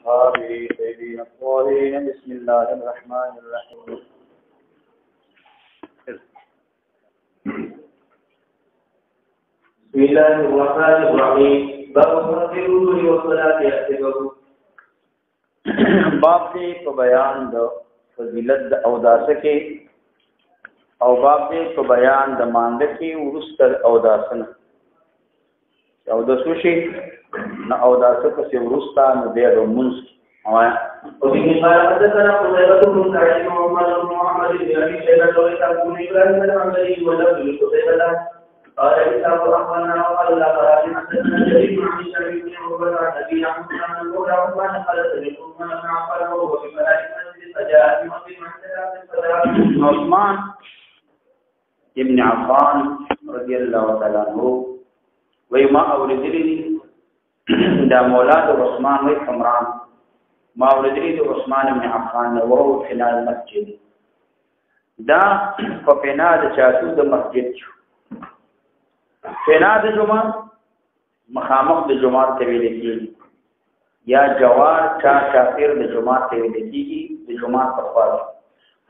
أصحابه سيدين الطاهرين. بسم الله الرحمن الرحيم. بسم الله الرحمن الرحيم. باب فرض الوضوء والصلاة يحتسبه. باب دې په بیان د فضیلت د اوداسه کې او باب دې په بیان د مانده کې ورستر اوداسنه او د سوشي نه اوداسه په ورستا نو دې د منځ وایا وفي قال حدثنا قتيبة بن سعيد وعمر بن محمد بن ابي شيبة وإسحاق بن ابراهيم الحنظلي ولفظ لقتيبة قال إسحاق أخبرنا وقال لا قال حدثنا جرير عن شعيب بن عقبة عن أبي عمرو عن المولى عثمان قال سمعت عثمان بن عفان وهو في ملائكة المسجد فجاء بمسجد عثمان ابن عفان رضي الله تعالى عنه وما أولدني دا مولاد عثمان وی عمران ما ولدني عثمان بن عفان وهو في المسجد دا په پنا د چاتو د مسجد فنا د جمعه مخامخ د جمعه ته ویل کیږي یا جوار چا شافر د جمعه ته ویل کیږي د جمعه په خوا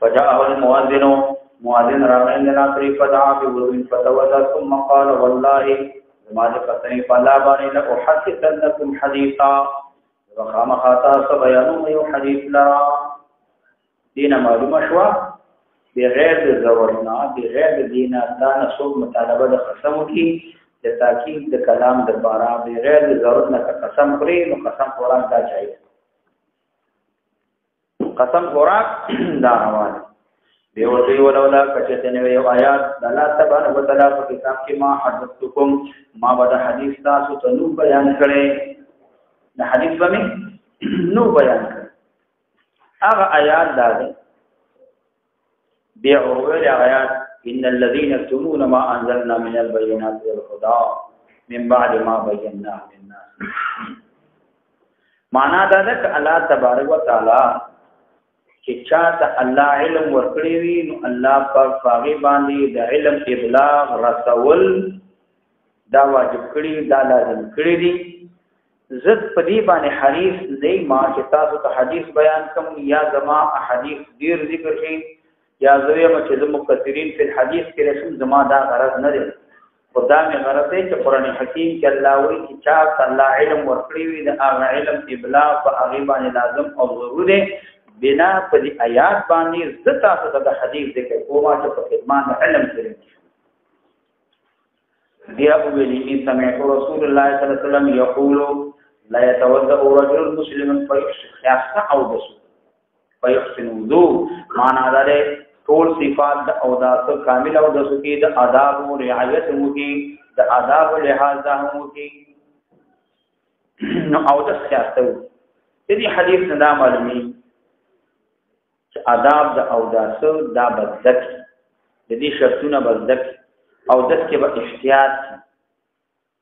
فجاءه المؤذن مؤذن راغی لنا فدعا بوضوء فتوضا ثم قال والله ما ذكرتني فلا باني لأحدثنكم حديثا وقام خاطا بيانه يو حديث لا دين معلومه شوا بغیر د ضرورتنا بغیر د دینه دا نسوب مطالبه د قسم کی د تاکید د کلام د بارا بغیر د ضرورت نه قسم کړی نو قسم خوراک دا چاهیے قسم خوراک دا روان دی ورته ولولا کچته نو یو آیات د الله تبارک وتعالى په کتاب کې ما حدثتکم ما بد حدیث تاسو ته نو بیان کړي د حدیث باندې نو بیان کړي هغه آیات دا دی بعروض آیات ان الذين يكتمون ما انزلنا من البينات والهدى من بعد ما بيناه للناس معنا دا ده ک الله تبارک وتعالى چې چاته الله علم ورکړي وي نو الله په فاغي باندې د علم ابلاغ رسول دا واجب کړی دا لازم کړی دي زد پدی باندې حدیث نه ما چې تاسو ته حدیث بیان کوم یا زما احادیث ډیر ذکر شي یا زوی چې د مفسرین په حدیث کې رسم زما دا غرض نه دی خدا مې غرض دی چې قران حکیم کې الله وایي چې چا الله علم ورکړي وي دا علم ابلاغ په هغه باندې لازم او ضروري دی بنا په دې آیات باندې زه تاسو ته د حدیث ذکر کوم چې په خدمت علم کې بیا ویلي سمعت رسول الله صلی الله علیه وسلم یقول لا يتوضا رجل مسلم فيحسن وضوء معنا ده ټول صفات د اوداس کامل اوداس کې د آداب او رعایت مو کې د آداب او لحاظ مو کې نو اوداس خاصه دې حدیث نه معلومي چې آداب د اوداس دا بدک د دې شرطونه بدک اوداس کې به احتیاط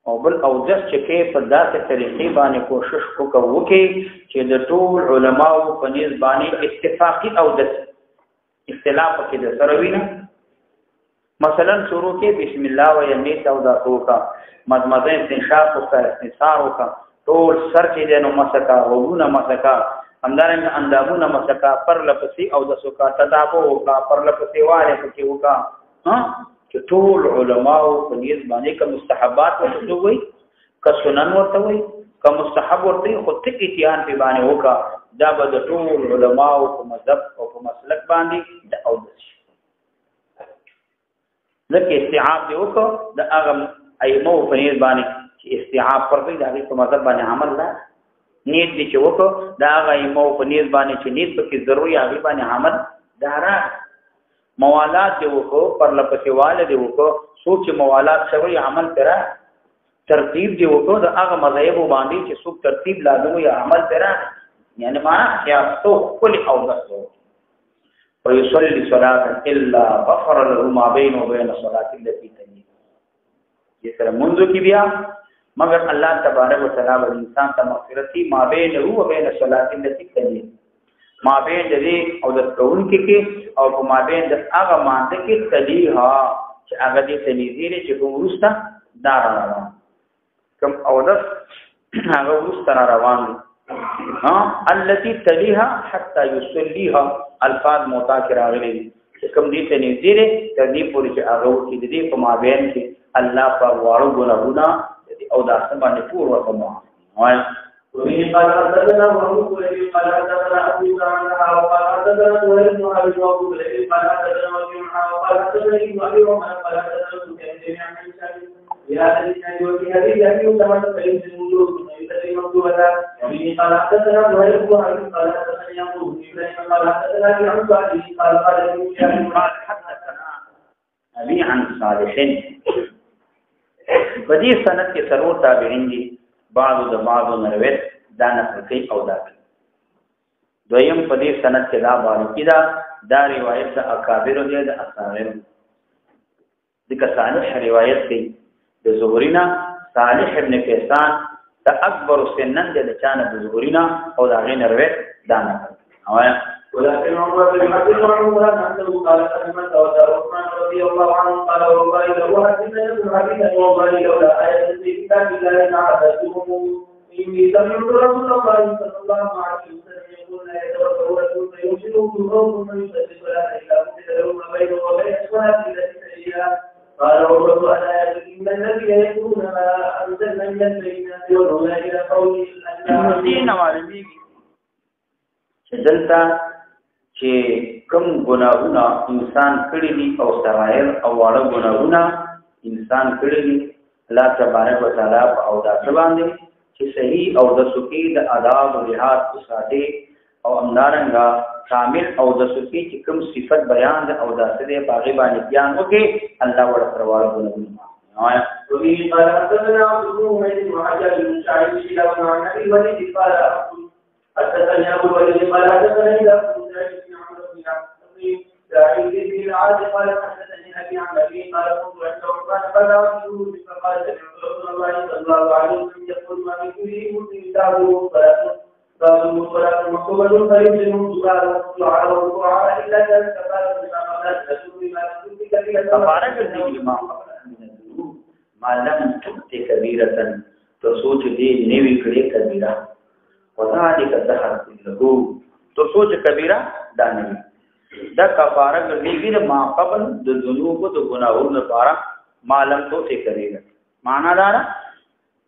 او بل اوداس چې کې په داسې طریقې باندې کوشش وکړي چې د ټول علماو په نسبت باندې اتفاقی اوداس اختلاف کې د سروینه مثلا شروع کې بسم الله و یمیت او دا توکا مدمدین استنشاق او استنثار او ټول سر کې د نو مسکا وونه مسکا همدارنګ اندامونه مسکا پر لپسي او د سوکا تدابو او پر لپسي واره کې وکا ها چې ټول علماو په نسبت باندې کوم مستحبات ورته وي که سنن ورته وي که مستحب ورته خو ته اتیان په باندې وکا دا به د ټول علماو په مذهب او په مسلک باندې د اودس لکه استيعاب دی وکړه د هغه ائمه په نسبت باندې چې استيعاب پر دې د په مذهب باندې عمل نه نیت دي چې وکړه د هغه ائمه په نسبت باندې چې نیت په کې ضروري هغه باندې عمل دارا موالات دی وکړه پر لپسواله دی وکړه سوچ موالات شوی عمل کرا ترتیب دی وکړه د هغه مذهب باندې چې څوک ترتیب لازم یا عمل کرا یعنی معنا خیاستو کل اودسو ويصلي صلاه الا غفر له ما بينه وبين الصلاه التي تليه یہ سره منذ کی بیا مگر الله تبارک وتعالى انسان ته مغفرت ما بينه وبين الصلاه التي تليه ما بین دې او د کون کې او په ما بین د هغه مانده کې تلیها چې هغه دې تلیزیره چې ورسته دا روان کوم او د هغه ورسته روان التي تليها حتى يصليها الفاظ متاکر راغلي کوم دې ته نږدې دي تر دې پورې چې هغه وکړي د دې په مابین کې الله په واړو ګناهونه او داسې باندې ټول ورته معاف وایا ومن قال حدثنا وهو الذي قال حدثنا ابو عنها وقال حدثنا سهيل بن ابي وهو الذي قال حدثنا وكيع وقال حدثنا ابن ابي عمر قال حدثنا سفيان جميعا عن هشام بهذا الاسناد وفي هذه الحديث كما تقيم في الملوك ويسلم مكتوبا ومن قال حدثنا سهيل بن ابي قال حدثنا يعقوب بن ابراهيم قال حدثنا ابي عن صالح قال ابن هشام قال حدثنا ابي عن صالح بدي سند کې سرور تابعین دي بعضو د بعضو نرویت دا نقل کوي او دا کوي دویم په دې سند کې دا باندې دا روایت د اکابر دی د اصحاب دغه صالح روایت کوي د زهرینا صالح ابن کیسان د اکبر سنن د چانه د زهرینا او دا غین روایت دا نقل وایا ولكن عمر بن عبد الله عنه قال كلمة عثمان رضي الله عنه قال والله لو حدثنا ابن حبيب والله لولا آية في كتاب الله لعبدتهم إني سمعت رسول الله صلى الله عليه وسلم يقول لا يتوكل رسول فيرسله قوم من يصلي الصلاة إلا كتب له ما بينه وبين الصلاة التي تليها قال عمر ألا إن الذين يقولون ما أنزلنا من البينات والهدى إلى قوله دلته چې کوم ګناهونه انسان کړی دي او سرایر او واړه ګناهونه انسان کړی دي الله تبارک وتعالى او داس باندې چې صحیح او د سکی د آداب او لحاظ ساتي او امدارنګا کامل او د سکی چې کوم صفت بیان ده او داس دې باغی باندې بیان وکي الله ور پرواله ګناهونه آیا وفي قال حدثنا عبد الله بن حجاج بن شعيب الى عن ابي وليد قال حدثني ابو الوليد قال حدثني ابن عمرو بن سعيد بن العاص قال حدثني ابي عن ابي قال كنت عند عثمان فدعوته فقال سمعت رسول الله صلى الله عليه وسلم يقول ما من كل مسلم كتابه صلاه مكتوبه فيسلم دعاء والدعاء الا كان كفاره بما قال رسول الله تبارك الذي ما لم تؤت كبيره تصوت دي نوي کړي کبیره وذالک الدهر كله تو سوچ کبیره دا نه دا کفاره ګرځي ما قبل د ذنوب او ګناهونو لپاره معلوم تو څه کوي معنا دا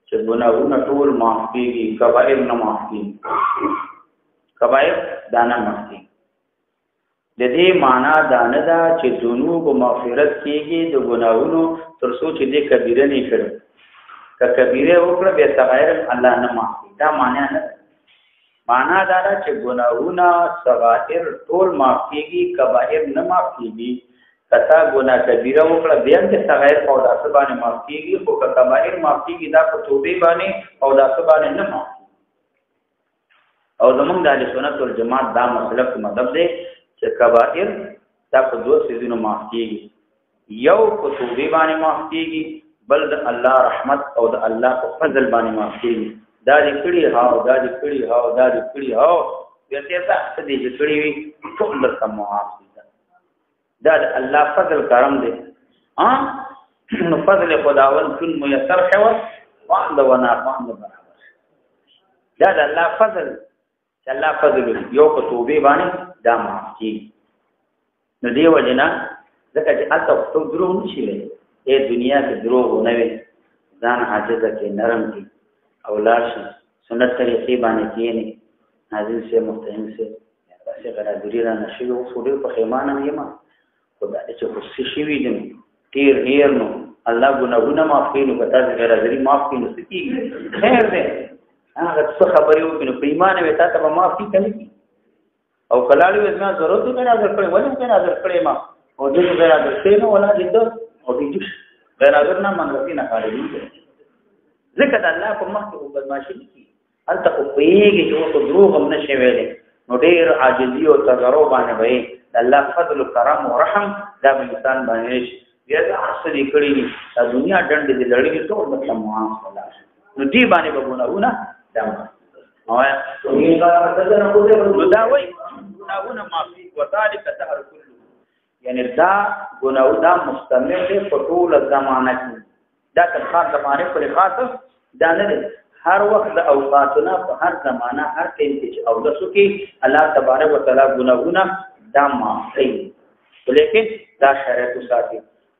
چې ګناهونه ټول معاف کیږي کبائر نه معاف کیږي کبائر دا نه معاف کیږي د دې معنا دا نه دا چې ذنوب مغفرت کیږي د ګناهونو تر څو چې دې کبیره نه کړي کبیره وکړه به صغائر الله نه معاف دا معنا نه معنا دا چې ګناهونه صغائر ټول معاف کیږي کبائر نه معاف کیږي کتا ګناه کبیره وکړه بیا چې صغائر او داسه باندې معاف کیږي خو کبائر معاف کیږي دا په توبه باندې او داسه باندې نه معاف او زمونږ د اهل سنت والجماعت دا مسلک مذهب دی چې کبائر دا په دوه سيزونو معاف کیږي یو په توبه باندې معاف کیږي بل د الله رحمت او د الله په فضل باندې معاف کیږي دا دې کړي هاو دا دې کړي هاو دا دې کړي هاو ورته تاسو دې کړي وي ټول درته معاف دي دا د الله فضل کرم دی نو فضل خداوند ټول میسر شو وعند ونعم برابر دا د الله فضل چې الله فضل یو په توبه باندې دا معاف کیږي نو دی وجنا ځکه چې تاسو ته درو نشي لري ای دنیا کې دروغ نه وي ځان عاجز کې نرم کې اولاد سنت طریقې باندې کېنی ناظر سے مفتهم سے داسې غرادری را نشي او سوري په خیمانه یما خدای چې خوشي شي وي دې تیر هیر نو الله ګناهونه معاف کړي نو کته غرادری معاف کړي نو سکیږي خیر دې هغه څه خبرې وکړي نو په ایمان وي تاسو به معاف کړي او کلاړي وزما ضرورت نه نظر کړي ولې نه نظر کړي ما او دې غیر نظر کړي نو ولا دې او دې غیر نظر نه منځي نه کاری ذکر الله په مخ کې بدمعشي کی انت خو پیږي چې وو دروغ هم نشي ویلې نو ډېر عاجزي او تجربه باندې وي الله فضل کرم او رحم دا انسان باندې بیا د اصلي کړي د دنیا ډنډ دې لړۍ ټول مطلب معاف ولا نو دې باندې وګونهونه دا او دا وایي ګناهونه معافي وذالک دهر كله یعنی دا ګناه دا مستمر دی په ټول زمانه کې دا تر خاص زمانه پر خاص دا نه دی هر وخت د اوقاتنا په هر زمانہ هر ټیم کې او د سکی الله تبارک وتعالى ګناهونه دا معاف کوي لیکن دا شرط ساتي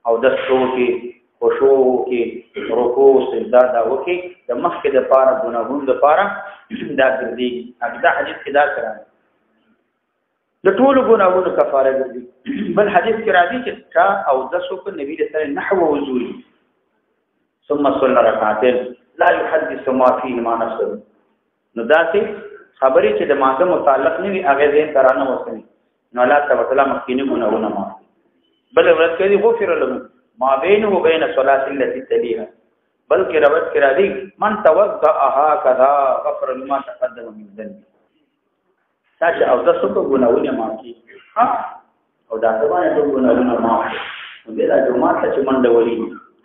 او د سو کې خشوع کې رکوع سجدا دا وکي د مخ کې د پاره ګناهونو د پاره دا ګرځي دا حدیث کې دا کړه د ټول ګناهونو کفاره ګرځي بل حدیث کې راځي چې تا او د سو په نبی رسول نحو وضوء ثم صلى ركعتين لا يحدث ما فيه ما نفسه نو دا سي خبرې چې د ماده متعلق نه وي هغه ځین ترانه وسني نو الله تعالی مخکینی ګناهونه معاف بل ورته کوي غفر له ما بينه وبين الصلاه التي تليها بلکې روایت کې راځي من توضأها كذا غفر لما تقدم من ذنبه تاسو او د څه ګناهونه معافي ها او دا څنګه ټول ګناهونه معاف نو دا جمعه ته منډه ولي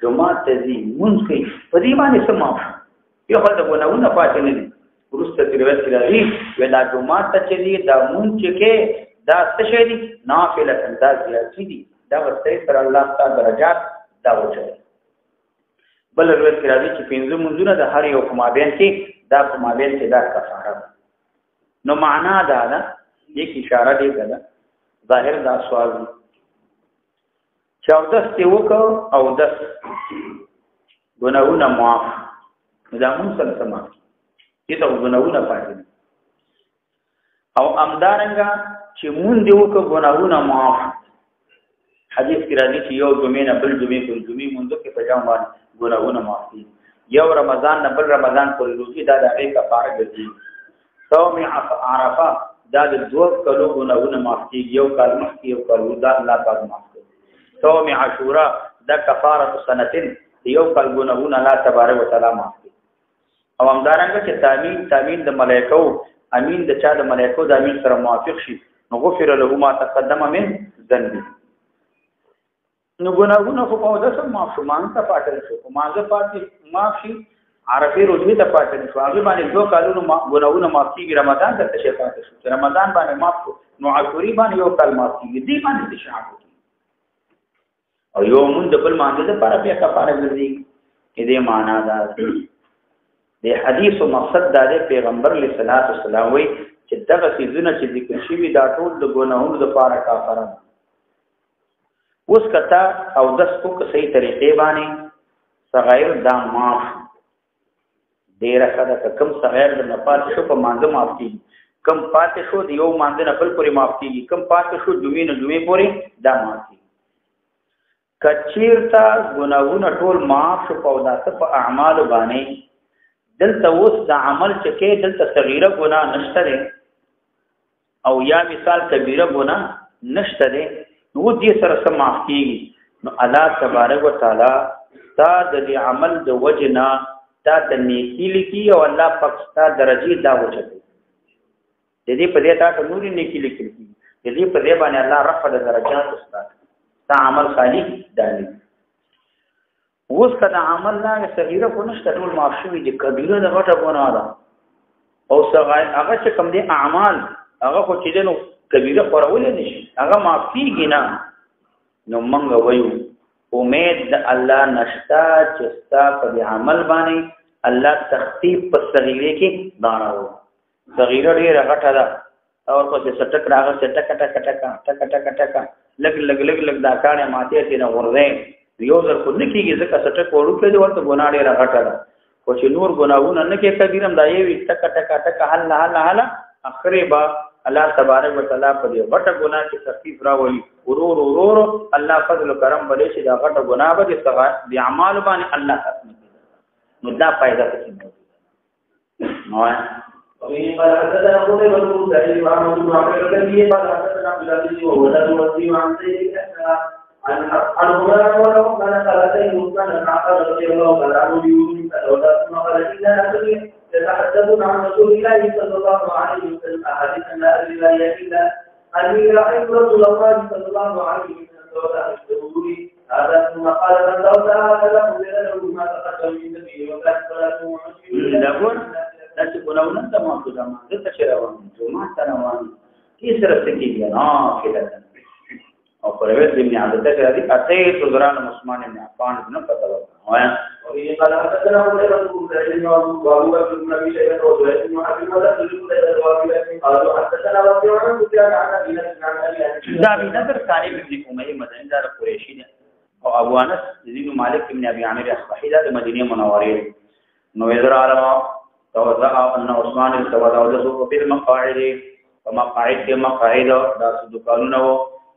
جمعه ته دي مونږ کوي په دې باندې څه معاف یو خل د ګناهونه پاتې نه دي ورسته روایت کې راځي ودا جمعه ته چې دي دا مونږ کې دا څه شي دي نافله دا زیات دي دا ورته پر الله تعالی درجات دا وځي بل روایت کې راځي چې پنځه منځونه د هر یو مابین کې دا په مابین کې دا کفاره نو معنا دا ده یک اشاره دی کړه ظاهر دا سوال چې او داس ته وکاو او داس ګناهونه معاف دا مونږ سره سم دي ته ګناهونه پاتې او امدارنګه چې مونږ دی وکاو ګناهونه معاف حدیث کې راځي چې یو جمعې نه بل جمعې په جمعې مونږ کې پجام باندې ګناهونه معاف دي یو رمضان نه بل رمضان په لوګي دا د هغه کفاره ګرځي صوم عرفه دا د دوه کلو ګناهونه معاف کیږي یو کال مخکې یو کال دا الله پاک معاف کوي صوم عاشورا دا کفاره سنتين یو کال ګناهونه الله تبارک وتعالى معاف کوي او همدارنګه چې تامین د ملائکو امین د چا د ملائکو د امین سره موافق شي نو غفر له ما تقدم من ذنبه نو ګناهونه خو په داسې معاف شو مان ته پاتل شو مازه پاتې معاف شي عرفه روزي ته پاتل شو هغه باندې دوه کالونو ګناهونه معاف کیږي رمضان ته څه پاتې شو رمضان باندې معاف شو نو عاشوري باندې یو کال معاف کیږي دې باندې څه شعب او یو مون د بل باندې د پر بیا کفاره ګرځي دې معنا ده د حدیث او مقصد د پیغمبر علیه الصلاۃ والسلام وی چې دغه سيزونه چې ذکر شوی دا ټول د ګناهونو د پاره کفاره اوس کتا او دس کو صحیح طریقې باندې صغیر دا معاف ډیر کړه کم صغیر د نفات شو په مانځه معاف کیږي کم پاتې شو د یو مانځه نه بل پورې معاف کیږي کم پاتې شو جمعې نه جمعې پورې دا معاف کیږي کچیرتا ګناهونه ټول معاف شو په داسه په اعمال باندې دلته اوس د عمل چکه دلته صغیره ګناه نشته او یا مثال کبیره ګناه نشته نو دې سره سم معاف کیږي نو الله تبارک وتعالى تا د عمل د وجنا تا د نیکی لیکي او الله پاک تا درجه دا وجه دې په دې تا ته نوري نیکی لیکي دې په دې باندې الله رفع د درجات استاد تا عمل صالح دالي اوس کدا عمل نه صغیره کو نشته ټول معاف شوی دي کبیره د غټه ګناه ده او صغیر هغه چې کوم دي اعمال هغه خو چې نو کبیره خورول نشي هغه معاف کیږي نه نو موږ وایو امید د الله نشتا چې ستا په عمل باندې الله تخفیف په صغیره کې داراو صغیره ډیره غټه ده او په دې سټک راغله ټک ټک ټک ټک ټک ټک لګ لګ لګ لګ دا کانه ماته ته نه ورده یو ځل کو نکیږي ځکه سټک وړو کې دی ورته ګناه ډیره غټه ده خو چې نور ګناهونه نه کې کبیرم دا یوي ټک ټک ټک حل حل اخره با الله تبارک وتعالى په دې غټه ګناه کې تخفیف راوړي ورور الله فضل کرم بلې چې دا غټه ګناه به صغائر دي اعمال باندې الله ختم نو دا فائدہ څه نو ومن قال حدثنا قتيبة بن سعيد وعمر بن عمرو الذي قال حدثنا عبد العزيز وهو المسلم عن سيد عن عمر ولو كان ثلاثين كان عقل رضي الله عنه يوسف ثم قال إنا نبي يتحدثون عن رسول الله صلى الله عليه وسلم أحاديثا لا أدري لا إلا أني رأيت رسول الله صلى الله عليه وسلم سوداء الشهور هذا ثم قال من سوداء هذا قبل له ما تقدم من ذنبه وكان صلاته تاسو ګناونه ته معافي ده ما ته شروان جمعه تروان کی سره سکیږي نافله او پرویز ابن عبد الله راضي اته تزران عثمان بن عفان نه پتا وایي وفيه قال حدثنا قتيبة بن سعيد وابو بكر بن ابي شيبة وزهير بن حرب قالوا حدثنا وكيع عن سفيان عن ابي نضر عن ابي دا ابي نضر طالب ابن اميه مدني دا قريشي ده او ابو انس بن مالك بن ابي عامر اصبحي دا مدینه منوره نو اذر علم توضع ان عثمان توضع في المقاعد ومقاعد کې مقاعد دا دکانونه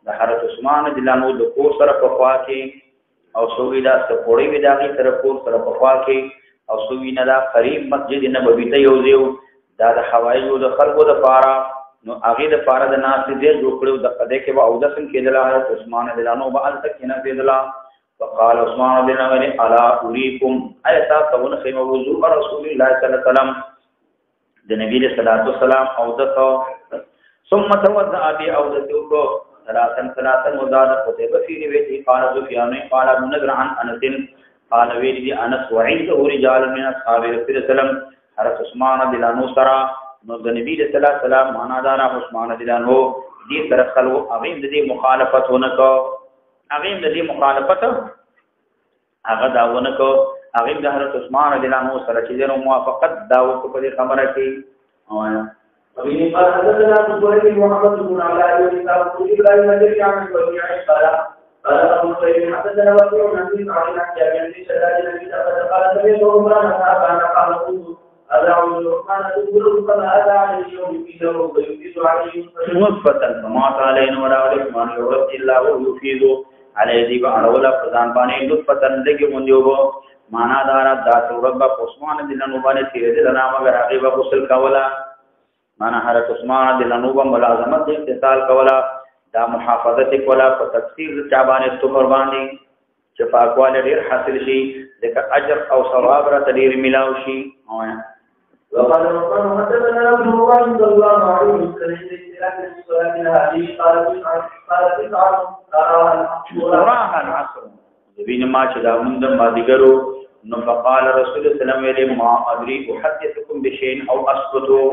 د حضرت عثمان دلانو د کو سره په خوا کې او سووی دا سپوړی وی داغي سره کور سره په خوا کې او سووی نه دا قریب مسجد نبوي ته یو دیو دا د حوایجو د خلقو د پاره نو هغه د پاره د ناس دې جوړ کړو د قضې کې او د سن کې د حضرت عثمان دلانو بعد تک نه دیدلا وقال عثمان دلانو الا اوريكم ايتا تون خيم وضوء رسول الله صلی الله علیه وسلم د نبی صلی الله علیه وسلم او د ثم توضأ بي او د کو ثلاثا مزاد قتيبة في روايته قال سفيان قال ابن نضر عن انس قال ويلي انس وعنده رجال من اصحاب رسول الله صلى الله عليه وسلم حضرت عثمان دلانو سرا نو د نبی صلی الله علیه وسلم معنا دار عثمان دلانو دې سره خلو اغیم د مخالفت ونکو اغیم د مخالفت هغه داونه کو اغیم د حضرت عثمان دلانو سره چې نو موافقت داو په دې خبره کې او وبه قال حدثنا ابو بكر محمد بن علاء بن ابراهيم الذي عن الوكيع قال ابو بكر حدثنا وكيع عن عن جابر بن شداد النبي قال سمعت عمر بن عبان قال هذا عثمان تقول كما هذا على اليوم في له ويفيد عليه مثبتا فما علينا ولا عثمان يرد الا ويفيد عليه ذي ولا فزان باندې مثبتا لګي مونږ معنا دار ذات رب عثمان دلنو باندې تیرې دنا مگر هغه به غسل کولا معنا حضرت عثمان دلنو با ملازمت اتصال کولا دا محافظت کولا په تفسیر چابانه تمر باندې چې پاکواله ډیر حاصل شي ځکه اجر او ثواب را تدیر ملاو شي وقال ربنا حدثنا ابن الله صلى الله عليه وسلم في صلاه هذه قال وراها العصر بينما چې دا موږ ما دیګرو نو فقال رسول الله صلی الله علیه وسلم ما ادري احدثكم بشيء او اسكتوا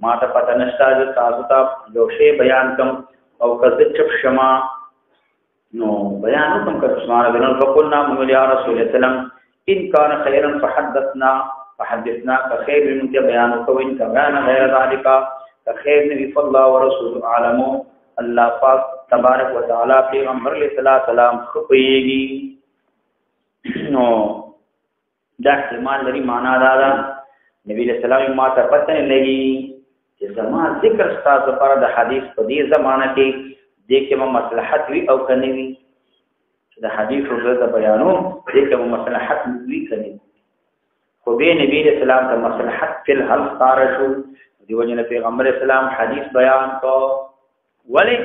ما ته پته نشته چې تاسو ته یو شی بیان کوم او کله چپ شما نو بیان کوم که عثمان بن فقلنا من يا رسول الله سلام ان كان خيرا فحدثنا كخير من بيان وان كان غير ذلك كخير من الله ورسوله اعلم الله پاک تبارک وتعالى پیغمبر علیہ السلام خپيږي نو دا احتمال لري معنا دا نبی علیہ السلام ما ته پته نه لګي چې زما ذکر ستاسو لپاره د حدیث په دې زمانہ کې د کوم مصلحت وی او کني وی د حدیث ورته بیانو د کوم مصلحت وی کني خو به نبی علیہ السلام ته مصلحت فل حل صار شو دیو جن پیغمبر اسلام حدیث بیان کو ولی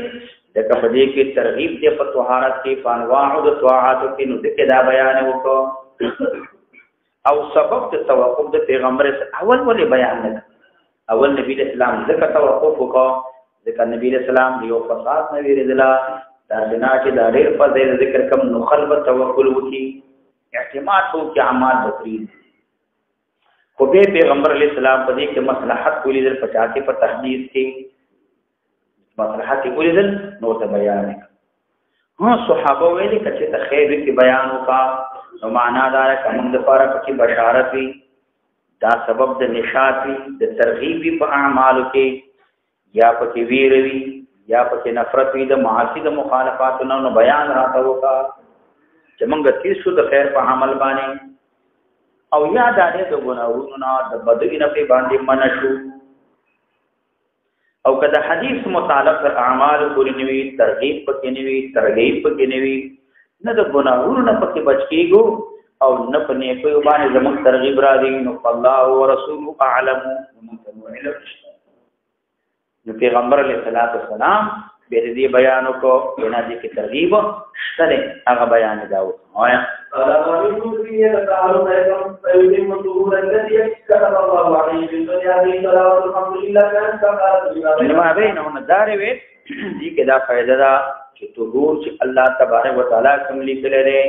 دغه په دې کې ترغیب دی په طهارت کې فانواع د طاعات کې نو دغه دا بیان وکړو او سبب د توقف د پیغمبر اول ولې بیان نه اول نبی اسلام ذکر توقف وکړو ذکر نبی اسلام یو فساد نه ویریدلا دا جنا چې دا ډېر په ذکر کم نو خلب توکل وکي اعتماد کو کې اعمال بکري خو به پیغمبر علیہ السلام په دې کې مصلحت ولیدل پچا کې په تحديث کې مصلحت ولیدل نو ته بیان ها صحابه ویلي چې ته خیر کې بیان وکا نو معنا دا کوم د فارق کې بشارت وي دا سبب د نشاط وي د ترغیب په اعمالو کې یا په کې ویر وي یا په کې نفرت وي د معاصی د مخالفاتونو نو بیان راته وکا چې موږ تیسو د خیر په عمل باندې او یا د ګناہوں نه د بدوی نه په باندې منشو او کله حدیث متعلق تر اعمال پوری نیوی ترغیب پکې نیوی ترغیب پکې نیوی نه د ګناہوں نه پکې بچ کیږو او نه په نیکو باندې زموږ ترغیب را دي نو الله او رسول اعلم نو پیغمبر علیہ الصلوۃ والسلام به دې بیان کو بنا دې کې ترغیب سره هغه بیان داو وایا ما بینهم داروي دې کې دا فائدہ دا چې طهور چې الله تبارک وتعالى کوم لیکل لري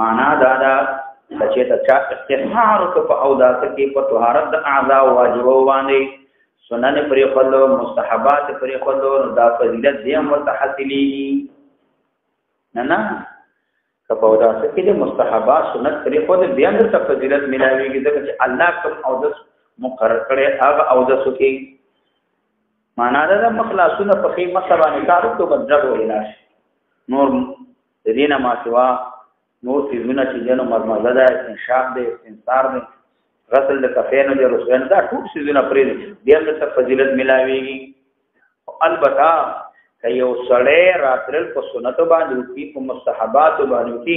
معنا دا چې تا استثمار کو په او دا کې په طهارت د اعضاء واجب باندې سنن پرې خلو مستحبات پرې خلو دا فضیلت دې هم ورته حاصلېږي نه کپودا کې د مستحبات سنت طریقو د بیان د فضیلت ملاويږي ځکه چې الله کوم اودس مقرر کړي هغه اودس کې معنا دا مخلاصونه په خې مسبانه کارو ته بدل ویلا نور دینه ما سوا نور فيزونه چې جنو مرمزه ده انشاء ده استنصار ده غسل د کفینو د رسول دا ټول سيزونه پرې بیان د فضیلت ملاويږي البته کيو سړی راتل په سنت باندې کې په مستحبات باندې کې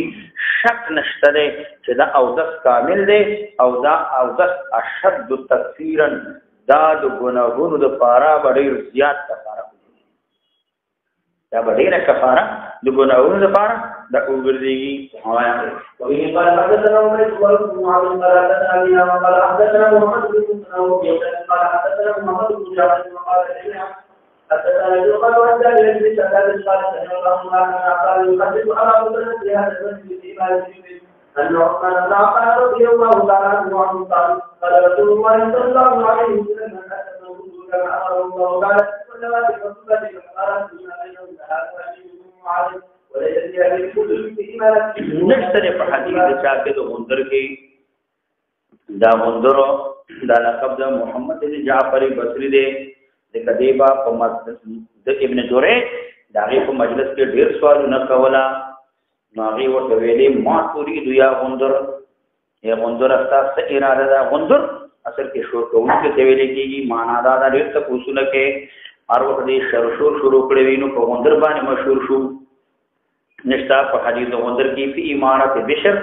شک نشته ده چې دا اودس کامل ده او دا اودس اشد تکفیرا دا د ګناهونو د پاره ډېر زیات کفاره دا ډېر کفاره د ګناهونو د پاره دا وګرځيږي هوایا وی قال حدثنا عمر بن معاذ قال حدثنا قال حدثنا محمد بن قال حدثنا محمد بن جعفر قال حدثنا يقال وانت الذي سأل الصالح رحمه الله قال يحدث أبا بكر في هذا المسجد في أن عثمان بن عفان رضي الله تعالى عنه قال رسول الله صلى الله عليه وسلم كما أمر الله تعالى صلوات الرسول فقال بينهم معاذ وليس في هذه الكتب في إيمانك نشتري في حديث شاكد غندر کی دا غندر دا لقب دا محمد بن جعفر بصری دے د کدیبا په مسجد د ابن جوره داغه په مجلس کې ډیر سوالونه کولا ناغي ورته ویلي ما پوری دیا غندر یا غندر اساس اراده دا غندر اصل کې شور کوونکې ته ویلي کېږي معنا دا ډیر څه اصول کې هر وخت دې شروع کړی وینو په غندر باندې مشهور شو نشتا په حدیث غندر کې په امارت بشر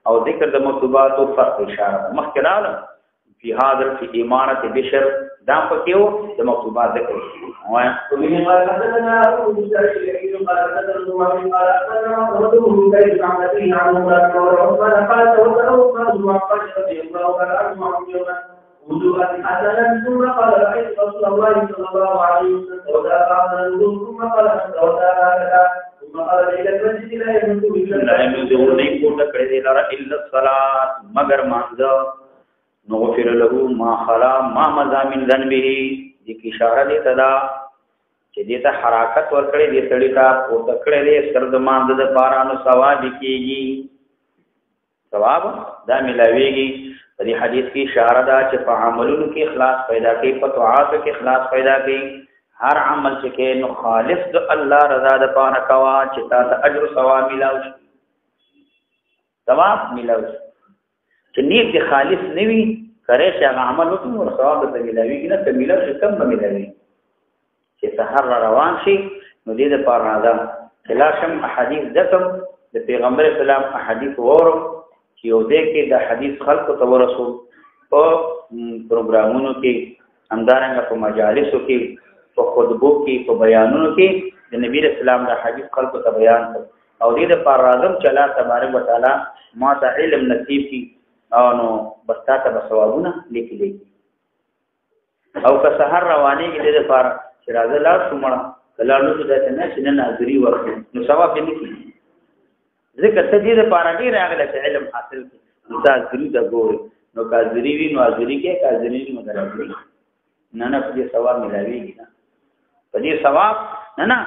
او ذکر د مکتوبات او فرق اشاره مخکراله په حاضر په امارت بشر دا پکيو د مکتوبات ذکر وایا ومن قال حدثنا ابو مجاهد قال حدثنا محمد قال حدثنا محمد بن كيس عن ابي عن عثمان قال توكلوا قال وقال رضي الله تعالى عنه وضوءا حسنا ثم قال رايت رسول الله صلى الله عليه وسلم توضا بعد الوضوء ثم قال توضا هكذا ثم قال الى المسجد لا يمد الا الصلاه مگر مانځه نغفر له ما خلا ما مضى من ذنبه دې کی اشاره دې تدا چې دې ته حرکت ورکړې دې تړي تا او تکړه دې سرد مانځ د بارانو ثواب کیږي ثواب دا ملاويږي دې حدیث کی اشاره دا چې په عملونو کې اخلاص پیدا کوي په طاعات کې اخلاص پیدا کوي هر عمل چې کې نو خالص د الله رضا د پاره کوا چې تا ته اجر ثواب ملاوي ثواب ملاوي چې نیت خالص نوي کرے چې هغه عمل وکړي او ثواب ته ملاوي کنه ته ملاوي کم به ملاوي چې سحر روان شي نو دې د پاره راځم خلاشم احادیث ذکر د پیغمبر اسلام احادیث وورو چې یو دې کې د حدیث خلق ته ورسو او پروګرامونو کې همدارنګه په مجالسو کې په خطبو کې په بیانونو کې د نبی اسلام د حدیث خلق ته بیان کړ او دې د پاره راځم چې الله تبارک وتعالى ما ته علم نصیب کی او نو بستا ته ثوابونه لیکلي او که سحر رواني کې د لپاره چې راځه لا څومره کلاړو چې د نه شنه ناظری ورکړي نو ثواب یې نکړي ذکر ته دې لپاره ډیر راغله چې علم حاصل کړي دا ضروري ده ګور نو کاذری وی نو ازری کې کاذری نو درځي نه دې ثواب ملاويږي نه په دې ثواب نه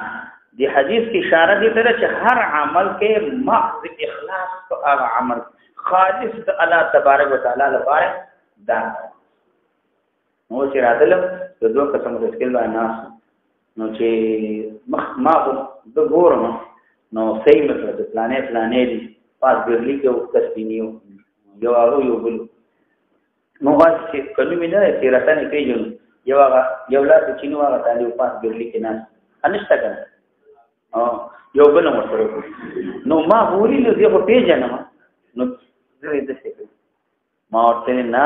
دې حدیث کې اشاره دي ته چې هر عمل کې محض اخلاص په هغه عمل خالص الله تبارک وتعالى لپاره دا نو چې راځلم د دوه قسم مشکل باندې ناس نو چې ما د ګورم نو صحیح مطلب پلانې دي پاس ګرلی کې او تسبینیو یو هغه یو بل نو واسه کله مې نه چې راځنه پیژنو یو لا چې نو هغه تعالی پاس ګرلی کې ناس انشته کنه یو بل نو سره نو ما وری نو زه په پیژنم نو زه دې څه ما ورته نه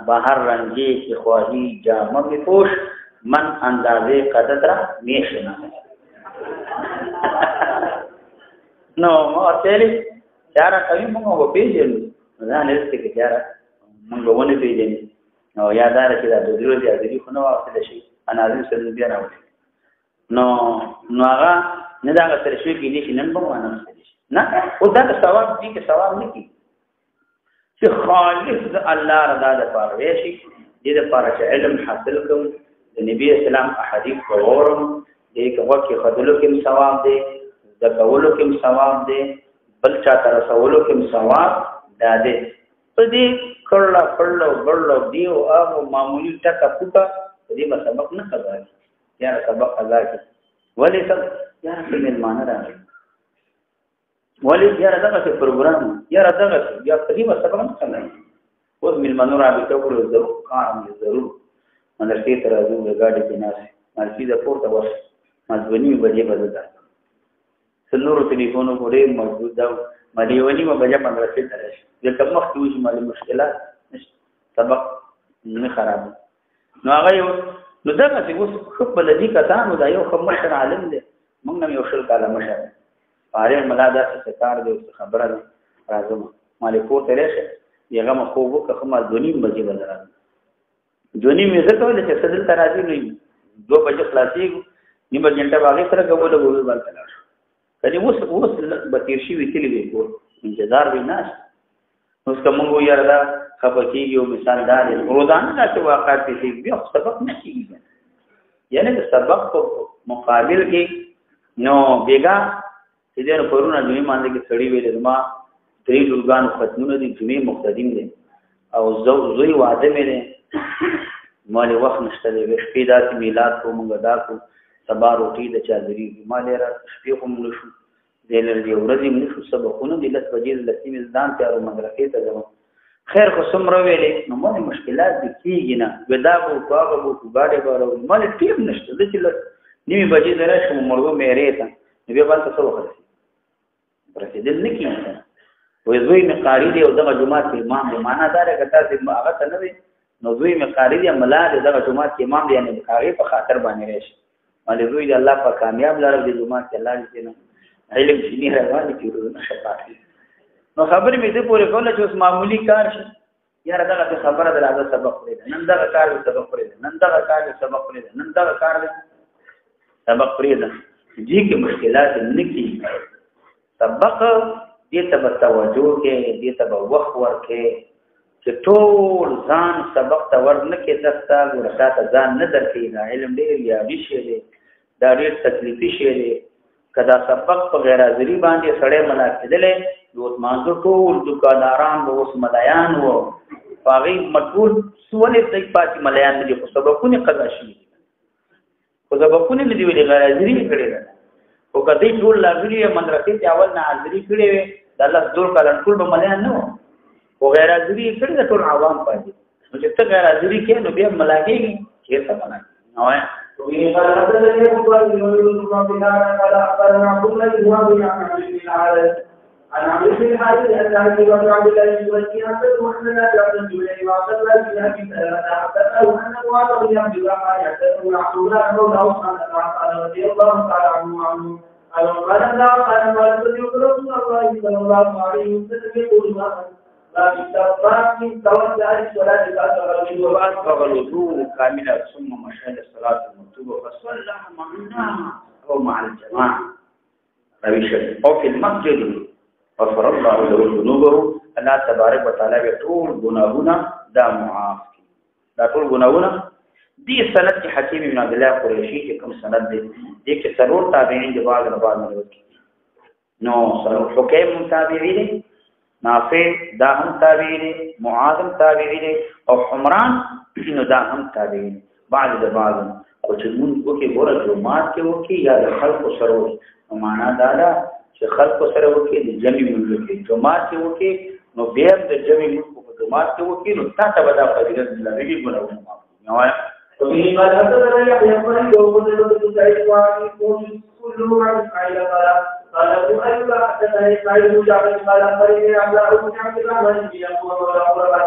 بهر رنگي چې خواهی جامه می پوش من اندازې قدر میشنه نو ما ورته چاره کوي موږ په پیژنو نه نه څه کې چاره موږ ونه پیژنو نو یادار چې دا د ضروري اړتیا خو نو واخله شي انا دې سره بیا راوړي نو هغه نه دا سره شوي کې نشي نن به وانه نه او دا ثواب دي کې ثواب نه کی چې خالص د الله رضا ده پاره شي دې لپاره چې علم حاصل کوم د نبی اسلام احادیث اورم دې کومه کې خدلو کې ثواب دي د کولو کې ثواب دي بل چاته رسولو کې ثواب داده په دې کړل دیو هغه معمولی ټکا پټه دې به سبق نه کوي یا سبق ادا کوي ولې سب یا په معنی راغلی ولې یا دغه پروګرام یا دغه یا په دې سبق نه کوي اوس ملمنو رابطه کولو ضرور کار ضرور مدرسې ته راځو د ګاډي کې ناس مالکی د پورته ورش مځونی بجې بدل سلورو ټلیفونو پورې موجود دا مليونی بجې مدرسې ته راشي د کوم وخت وځي مالي مشکلات سبق نه خراب نو هغه نو دغه څه اوس خو بلدي کسانو دا یو خمشر عالم دی موږ نو یو شل کاله مشه پاره ملا دا څه کار دی خبره راځم مالي پورته راشي یغه مخوبو که خمه دونی بجې بدل دونی مې زه کولای چې صدل ترازی نه 2 بجې خلاصي نیمه غنټه باندې سره کومه وګورئ باندې لاړ کله اوس به تیر شي وکړي وي کو انتظار ویناش اوس کومو یاره دا خپکیږي او مثال دا دی روزانه دا چې واقعات دي بیا سبق نه کیږي یعنی د سبق په مقابل کې نو بیگا چې دنه پرونه دوی باندې کې سړی ویل ما درې لورګان ختمونه دي جمعې مقتدیم دي او زوی وعده مې نه مالي وخت نشته دی شپې داسې میلاد کو مونږ دا کو سبا روټي د چادري مالي را شپې هم نشو د لري ورځې نشو سبقونه د لس بجې لسې مزدان ته او مدرسې ته ځم خیر خو سمره ویلې نو مالي مشکلات دي کیږي نه ودا کو پاغه کو ګاډي بارو مالي ټیم نشته د چې نیمه بجې درشه مرغو مېرې ته نو بیا بل څه وخت پرېدل نه کیږي وې زوی مې قاری دی او دغه جمعه کې امام دی معنا دا راکته چې هغه ته نه وي نو زوی مې قاری دی ملا دغه جمعه کې امام دی یعنی هغه په خاطر باندې راشي مالې زوی دی الله په کامیاب لاره دی جمعه کې الله دې نه علم شنی روان کیږي نه شفاعت نو خبرې مې دې پورې کوله چې اوس معمولی کار شي یاره دغه خبره دراځه سبق لري نن دغه کار سبق لري نن دغه کار سبق لري نن دغه کار سبق لري دې کې مشکلات نه کیږي سبق دې ته توجه کې دې ته وخت ورکې چې ټول ځان سبق ته ورنه کې دستا ورته ته ځان نه درکې دا علم ډېر یادی شي دی دا ډېر تکلیفي شي دی کدا سبق په غیر حاضری باندې سړی ملا کېدلې نو مانځو ټول دکانداران به اوس ملایان وو هغوی مټول سولې دی پاتې ملایان نه دي خو سبقونه قضا شوي خو سبقونه نه دي ویلې غیر حاضري یې کړې ده خو که دوی ټول لاغلي مدرسې ته اول نه حاضري کړې وې د الله زور کالن ټول به ملایان نه وو خو غیر حاضري یې کړې ده ټول عوام پاتې نو چې ته غیر حاضري کې نو بیا ملاکېږي چېرته ملا نو وایم عن عبد بن حاتم أن علي بن عبد الله يزكي حسن محسنات عبد الجبير وعبد الله بن أبي سلمة حدثه أن معاذ بن عبد الرحمن يحدث عن عبد الله مولى عثمان بن عفان رضي الله تعالى عنه قال الله قال ما رسول الله صلى الله عليه وسلم يقول لا بالتفاق من توسع الصلاة الأسرى وأسبغ الوضوء كاملا ثم مشى إلى الصلاة المكتوبة فصلى معنا أو مع الجماعة أو في المسجد غفر الله له ذنوبه الله تبارک وتعالى ټول ګناهونه دا معاف کړي دا ټول ګناهونه دي سند کې حکیم ابن عبد الله قریشی کې کوم سند دي چې ضرور تابعین دی بعض نه بعض نه نو سره حکیم تابعین نافع دا هم تابعین معاذ تابعین او حمران نو دا هم تابعین بعض د بعض او چې موږ وکي ګوره جماعت کې وکي یا د خلق سره معنا دا چې خلق سره وکي د جمع مونږ کې جماعت کې وکي نو بیا د جمع مونږ په جماعت کې وکي نو تاسو به دا فضیلت لري ګورئ نو وایم تو یې قال حضرت يحيى بن يوسف بن سعيد وعن كل من قال قال ابو ايوب حدثني سعيد بن جابر قال اخبرني عبد الله بن عبد الرحمن بن يعقوب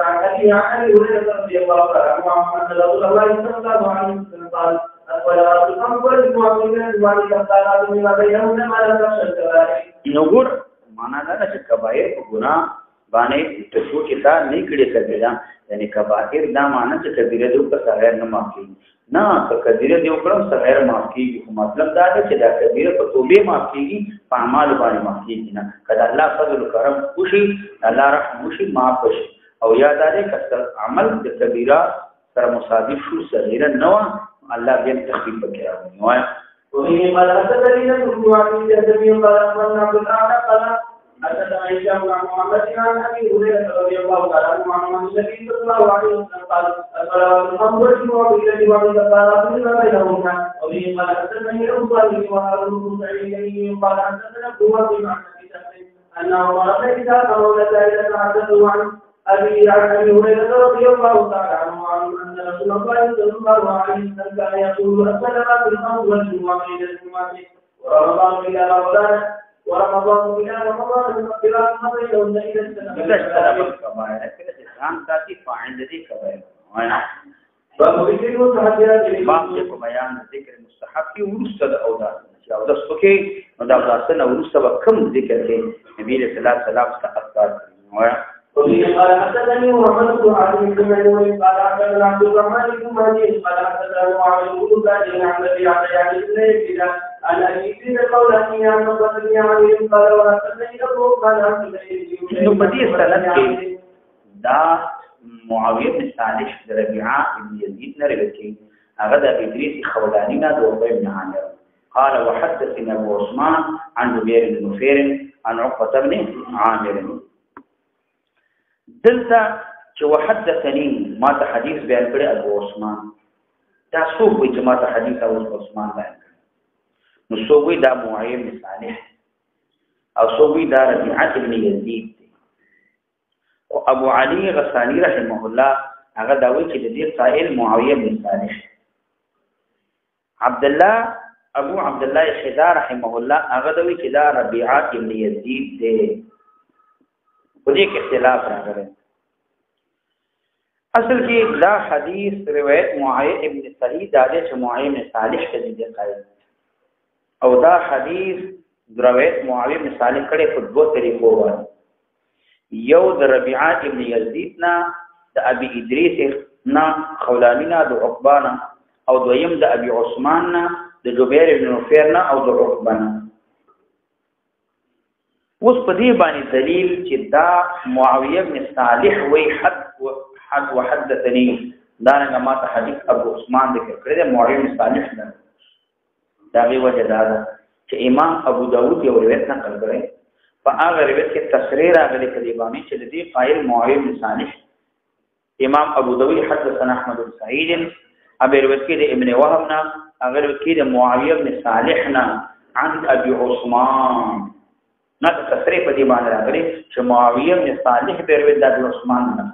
عن ابي هريره رضي الله عنه ان رسول الله صلى الله عليه وسلم قال ولا تقبل المؤمنين والكفارات مما بينهن ما لا تشرك نوګور معنا دا چې کبایر ګناه باندې تاسو کې تا نه کړی کړی یعنی کبایر دا معنا چې کبیره د په صغیر نه معافي نه کبیره د په صغیر معافي مطلب دا دی چې دا کبیره په توبه معافي په اعمال باندې معافي نه کله الله فضل کرم خوشي الله رحم خوشي معاف شي او یاد لري کله عمل د کبیره سره مصادف شو صغیره نه الله بهم تخفیف وکړي نو وهي قال حدثني ابن عبد الله قال من عبد الله قال حدثنا هشام عن محمد عن ابي هريره رضي الله تعالى عنه عن النبي صلى الله عليه وسلم قال الصلاه الخمس وبالذي وعد الصلاه فيما بينهما وبه قال حدثني ابو بكر وهارون بن سعيد قال حدثنا ابو بكر عن انه مرض اذا قالوا لذلك حدثوا عن ابي هريره رضي الله تعالى عنه ان رسول الله صلى الله عليه وسلم كان يقول الصلاه الخمس والجمعه الى الجمعه ورمضان الى رمضان ورمضان إلى رمضان المغفرات ما بينهن إلى السنة. إذا اجتنب الكبائر كده الإسلام ذاتي فاعل ذي كبائر. باب ذكر المستحبات. باب بيان ذكر المستحب في ورثة أوداس. أوداس بكي أوداس سنة ورثة بكم ذكر كي نبي صلى الله عليه وسلم استحقار. قال حدثني محمد بن عاصم بن ميمون قال حدثنا عبد الرحمن بن مهدي قال حدثنا معاوية بن زيد عن ابي عبد الله عن ابي سيد القولاني عن مصطفى عليه قال وحدثني ابو قال عن انه بدي السند دا معاوية بن صالح ربيعة بن يزيد نربكي أغدا بدريس خولانينا دوبي بن عامر قال وحدثنا ابو عثمان عن جبير بن نفير عن عقبة بن عامر دلتا چې وحدثني ما ته حدیث بیان کړی ابو عثمان دا څوک وي چې ما ته حدیث ابو عثمان بیان کړی نو څوک وي دا معاویه بن صالح او څوک وي دا ربيعه بن يزيد او ابو علي غساني رحمه الله هغه دا وایي چې د دې قائل معاویه بن صالح ابو عبد الله خدا رحمه الله هغه دا وایي چې دا ربيعه بن يزيد دی په دې کې اختلاف راغلی اصل کې دا حدیث روایت معاویه ابن سعید دا چې معاویه بن صالح کې دی قائل او دا حدیث روایت معاویه بن صالح کړي په دوه طریقو باندې یو د ربيعه ابن يزيد نه د ابي ادريس نه خولاني نه د عقبه او دویم د ابي عثمان نه د جبير بن نفير نه او د عقبه نه اوس په دې باندې دلیل چې دا معاویه بن صالح وی حد وحدثني دا نه ما ته حدیث ابو عثمان ذکر کړی دی معاویه بن صالح نه دا وی وجه دا چې امام ابو داود یو روایت نقل کړی په هغه روایت کې تصریح راغلی کړي باندې چې د دې قائل معاویه بن صالح امام ابو داود حدثنا احمد بن سعيد ابي روایت کې د ابن وهب نه هغه روایت کې د معاویه بن صالح نه عن ابي عثمان نه تصریح په دې باندې راغلی چې معاویه بن صالح به روایت د ابو عثمان نه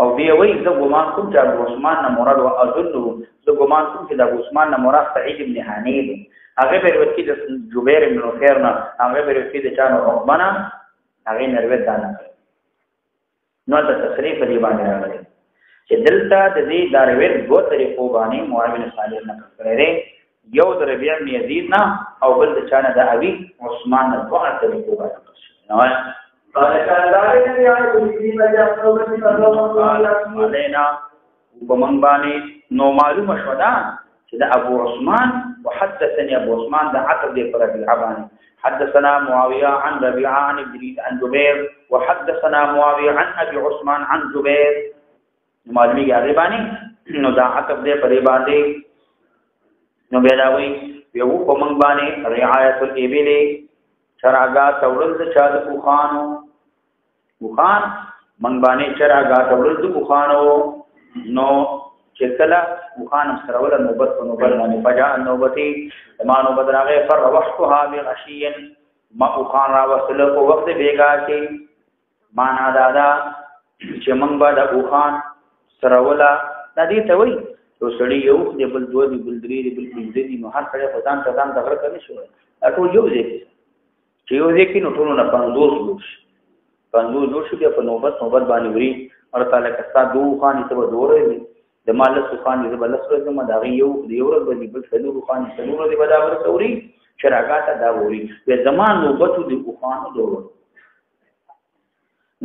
او بیا وی زه ګمان کوم چې ابو عثمان نه مراد او اظن زه ګمان کوم چې د ابو عثمان نه مراد سعید بن حنیف هغه به روایت کې د جبیر بن نفیر نه هغه به روایت کې د چانو عقبه هغه نه روایت ده نو د تصریح په دې باندې راغلی چې دلته د دې د روایت دوه طریقو باندې معاویه بن صالح نه کړی یو د ربيعه بن يزيد نه او بل د چانه د ابي عثمان نه دوه طریقو باندې نو قال كان ذلك يعني في مجال علينا ومن باني نو معلومه شو ده چې د ابو عثمان وحدثني ابو عثمان د عتب دی پر العباني حدثنا معاويه عن ربيعه عن ادريس عن جبير وحدثنا معاويه عن ابي عثمان عن جبير معلومي غریبانی نو دا عتب دی پر باندې نو بیا دا وی یو کوم باندې رعایت الابل چراغا تولل د چا د بوخان من باندې چراغا تولل د بوخانو نو چکلا بوخان سره ول نوبت په نوبت باندې فجاء نوبتي ما نوبت راغه فر روحتها بغشي ما بوخان را وصل په وخت بیګا کې معنا دادا چې من با د بوخان سره ولا د دې ته وی تو سړی یو د بل دوه دی بل درې دی بل پنځه دی نو هر سړی په ځان ته ځان دغه کوي شو ټول یو ځای چې یو ځای کې نو ټول نه 50 جوړ شي په نوبت باندې وري او تعالی کستا دوه خان ته ودورې د مال سخان دې بل سره د مداغي یو ورځ باندې بل څلور خان څلور دې بداور توري شراغات دا وري په زمان نوبت دې خان دوه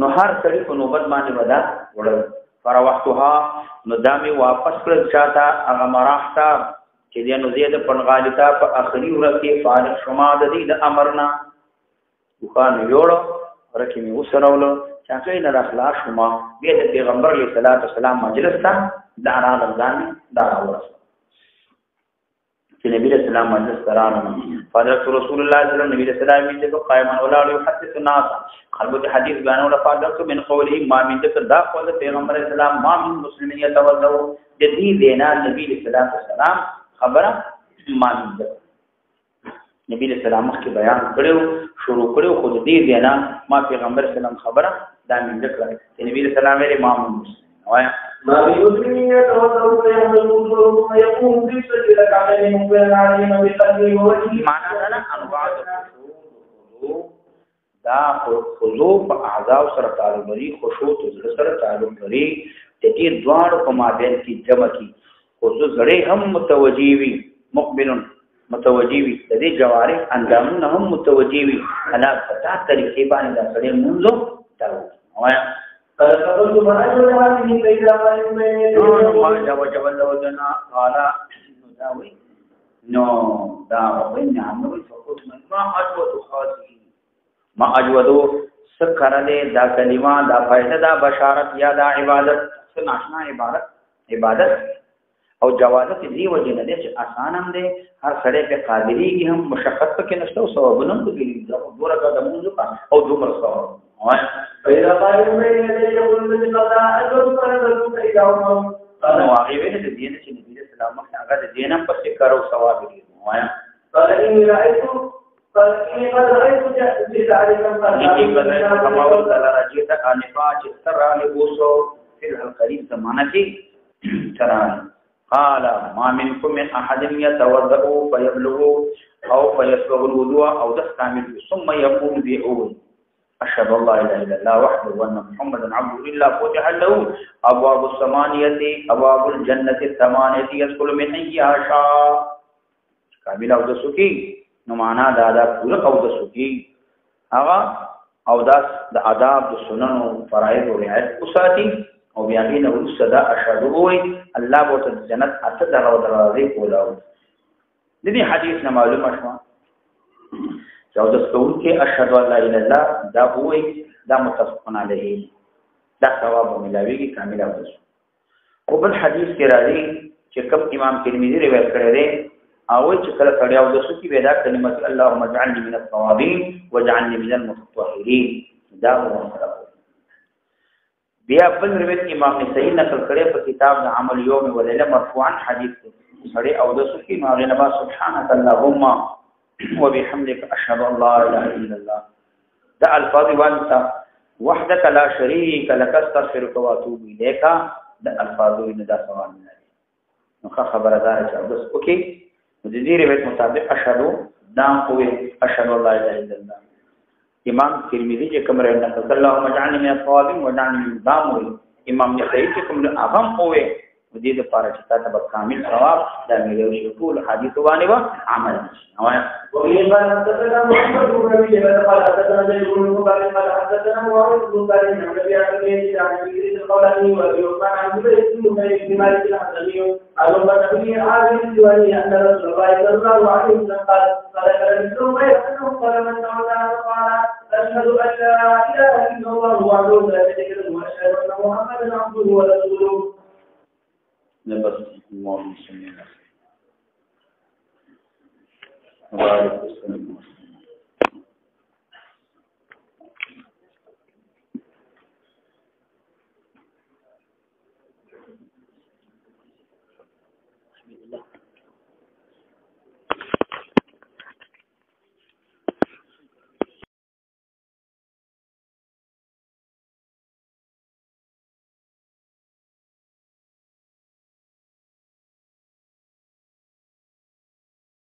نو هر سړی په نوبت باندې ودا وړل فروحتها نو دامي واپس کړ چاته هغه مراحتا چې دې نو زیاده پنغالتا په اخري ورځ کې فارغ شما د دې د امرنا وخان یوړو ورکه می وسرولو چې نه اخلاص شما بیا د پیغمبر علیه الصلاۃ والسلام مجلس ته دا رمضان دا ورس چې نبی رسول الله مجلس قرار فضلت رسول الله صلی الله علیه وسلم نبی رسول الله دې قائما ولا يحدث الناس خلق حدیث بیان ولا فضلت من قوله ما من ذکر دا قول پیغمبر اسلام ما من مسلمین يتوضا جدي دینا نبی رسول الله خبره ما من ذکر نبی رسول الله مخکې بیان کړو شروع کړو خو دې دینا ما پیغمبر اسلام خبره دا من ذکر نبی رسول الله ما من مسلم وایا ما بيدري يتوضا فيعمل الوضوء ثم يقوم في سجدة ركعتين مقبلا عليهما بقلبه ووجهه معنى ذلك انواع الخشوع دا خضوع په اعضاء سره تعلق لري خشوع سره تعلق لري د دې دوه په مابین کې جمع کی خصوص زړه هم متوجي وي مقبل متوجي وي د دې جوارح اندامونه هم متوجي وي انا پتا طریقې باندې دا سره منځو دا وایا فقلت ما أجل هذه بين وجب لودنا قال داوي نو داوي نعم فقلت ما أجود خاصه ما أجود سکرله دا کلمه دا فائدہ دا بشارت یا دا عبادت سناشنا عبادت او جوازت دی وجه نه چې آسان هم دی هر سړی په قادری کې هم مشقت کې نشته او ثوابونه هم کوي دغه د موږ او دومره ثواب فإذا قال من يقول من قضاء أجر فنزلت إلى عمر نو هغه ویل د دین چې نبی رسول الله مخ هغه د دین په ذکر او ثواب دی وایا قال إني قد رأيت جزء كما قلت لرجيت آنفا چترا لبوسو في القريب زمانہ کی تران قال ما منكم من أحد يتوضأ فيبلغ أو فيسبغ الوضوء أو تستعمل ثم يقوم بأول أشهد أن لا إله إلا الله وحده وأن محمدا عبده إلا فتح له أبواب الثمانية أبواب الجنة الثمانية يدخل من أيها شاء كامل أو دسوكي نمانا دادا پورا أو دسوكي هغه او داس د آداب د سنن او فرایض او رعایت وساتي او بیا غي نو صدا اشهد وي الله بوت جنت اته دروازې کولاو د دې حدیث نه معلومه شوه او د څون کې اشهد ان لا اله الا الله دا وای دا متفقون علیه دا ثواب ملاویږي کامل او دسو او بل حدیث کې راځي چې کوم امام ترمذی روایت کړی دی او چې کله کړي او دسو کې ودا کلمت اللهم اجعلني من التوابین واجعلني من المتطهرین دا وایي بیا بل روایت امام صحیح نقل کړي په کتاب د عمل یوم وليله مرفوعا حدیث سړي او دسو کې ماغنبا سبحانك اللهم وبحمدك أشهد أن لا إله إلا الله ده الفاظ وانت وحدك لا شريك لك استغفرك واتوب إليك ده الفاظ وان ده سوال من نخا خبر دار بس اوكي مدير روایت مطابق اشهد دام قوي اشهد ان لا اله الا الله امام ترمذی چې کوم روایت نقل اللهم اجعلني من الصوابين واجعلني من الضامن امام نسائی چې کوم اغم قوي ودې د پاره چې تاسو به کامل ثواب د مليو شي ټول حدیث باندې و عمل نوایا وإذا حدثنا محمد بن ربيع قال حدثنا زيد بن مقابل قال حدثنا معاذ بن قال عن النبي عليه الصلاه والسلام القولاني ويوقع عن زيد بن مالك الحسني قال النبي عليه الصلاه ان رسول الله صلى الله عليه وسلم قال رسول الله قال من تعالى قال اشهد ان لا اله الا الله وحده لا شريك له واشهد ان محمدا عبده ورسوله بس اللهم صل على محمد وعلى اله وصحبه